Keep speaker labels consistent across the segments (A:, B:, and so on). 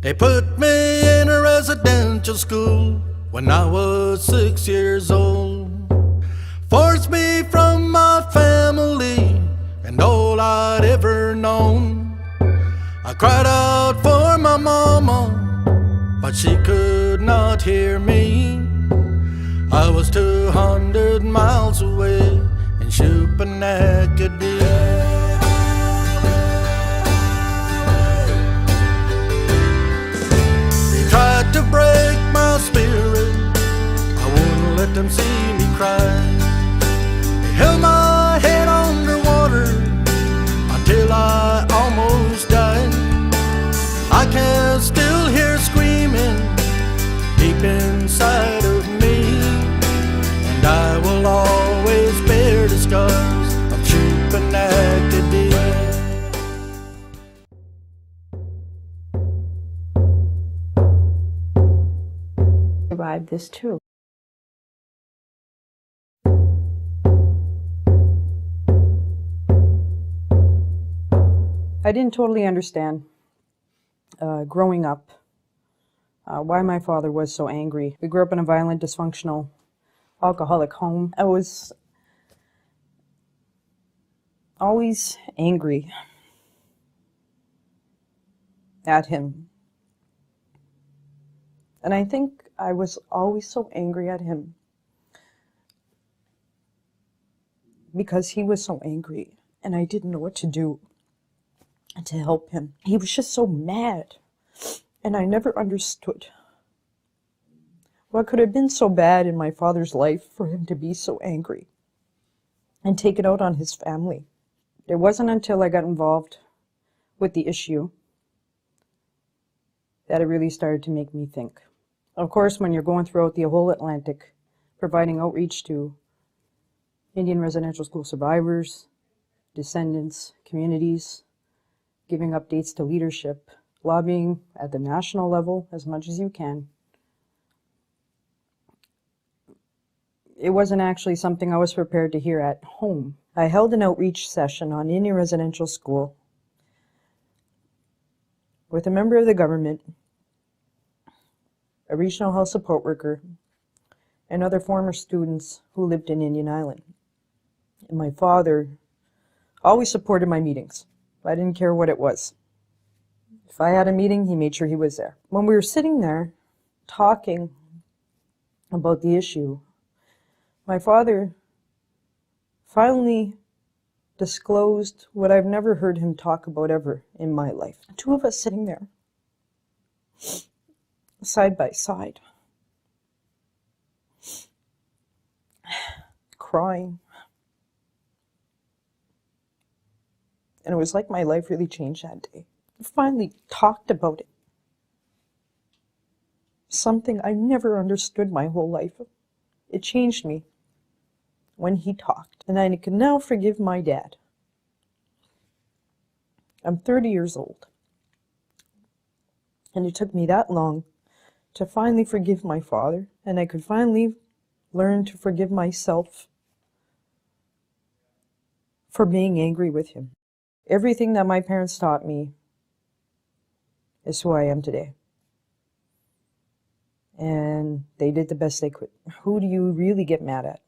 A: They put me in a residential school when I was 6 years old. Forced me from my family and all I'd ever known. I cried out for my mama, but she could not hear me. I was 200 miles away in Chupanacadie. They tried to break my spirit, I wouldn't let them see me cry. They held my head underwater until I almost died. I can still hear screaming deep inside of me, and I will always bear the scars of Chupanacadie.
B: Survived this too. I didn't totally understand growing up why my father was so angry. We grew up in a violent, dysfunctional, alcoholic home. I was always angry at him. And I think I was always so angry at him because he was so angry and I didn't know what to do to help him. He was just so mad, and I never understood what could have been so bad in my father's life for him to be so angry and take it out on his family. It wasn't until I got involved with the issue that it really started to make me think. Of course, when you're going throughout the whole Atlantic, providing outreach to Indian residential school survivors, descendants, communities, giving updates to leadership, lobbying at the national level as much as you can. It wasn't actually something I was prepared to hear at home. I held an outreach session on Indian residential school with a member of the government, a regional health support worker, and other former students who lived in Indian Island. And my father always supported my meetings. I didn't care what it was. If I had a meeting, he made sure he was there. When we were sitting there talking about the issue, my father finally disclosed what I've never heard him talk about ever in my life. Two of us sitting there, side by side, crying. And it was like my life really changed that day. I finally talked about it. Something I never understood my whole life. It changed me when he talked. And I can now forgive my dad. I'm 30 years old. And it took me that long to finally forgive my father. And I could finally learn to forgive myself for being angry with him. Everything that my parents taught me is who I am today. And they did the best they could. Who do you really get mad at?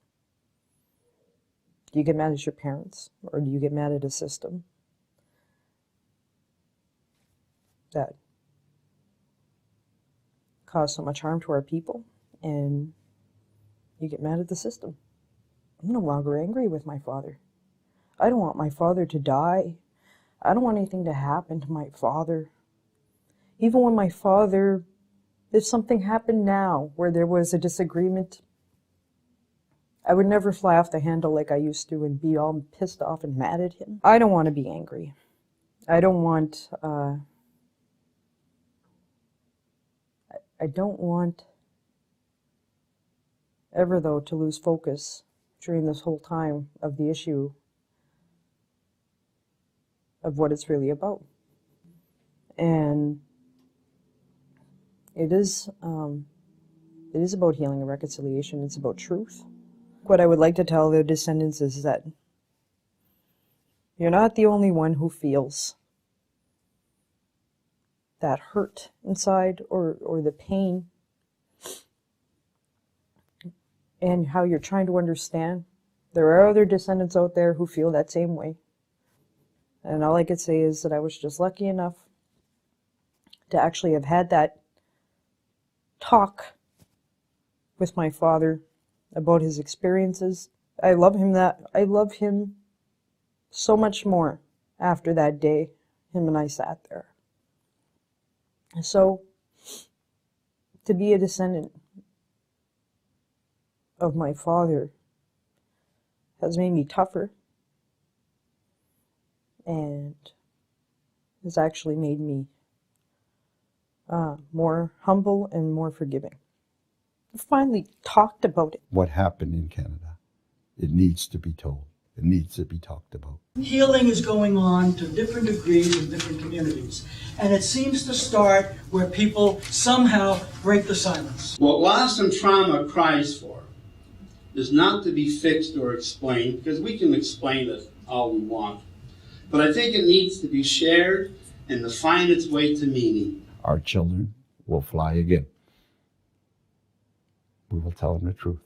B: Do you get mad at your parents? Or do you get mad at a system that caused so much harm to our people? And you get mad at the system. I'm no longer angry with my father. I don't want my father to die. I don't want anything to happen to my father. Even when my father, if something happened now where there was a disagreement, I would never fly off the handle like I used to and be all pissed off and mad at him. I don't want to be angry. I don't want, I don't want ever, though, to lose focus during this whole time of the issue of what it's really about. And it is about healing and reconciliation. It's about truth. What I would like to tell the descendants is that you're not the only one who feels that hurt inside or the pain, and how you're trying to understand. There are other descendants out there who feel that same way. And all I could say is that I was just lucky enough to actually have had that talk with my father about his experiences. I love him so much more after that day, him and I sat there. So, to be a descendant of my father has made me tougher, and has actually made me more humble and more forgiving. I finally talked about it.
C: What happened in Canada, it needs to be told. It needs to be talked about.
D: Healing is going on to different degrees in different communities. And it seems to start where people somehow break the silence.
E: What loss and trauma cries for is not to be fixed or explained, because we can explain it all we want. But I think it needs to be shared and to find its way to meaning.
C: Our children will fly again. We will tell them the truth.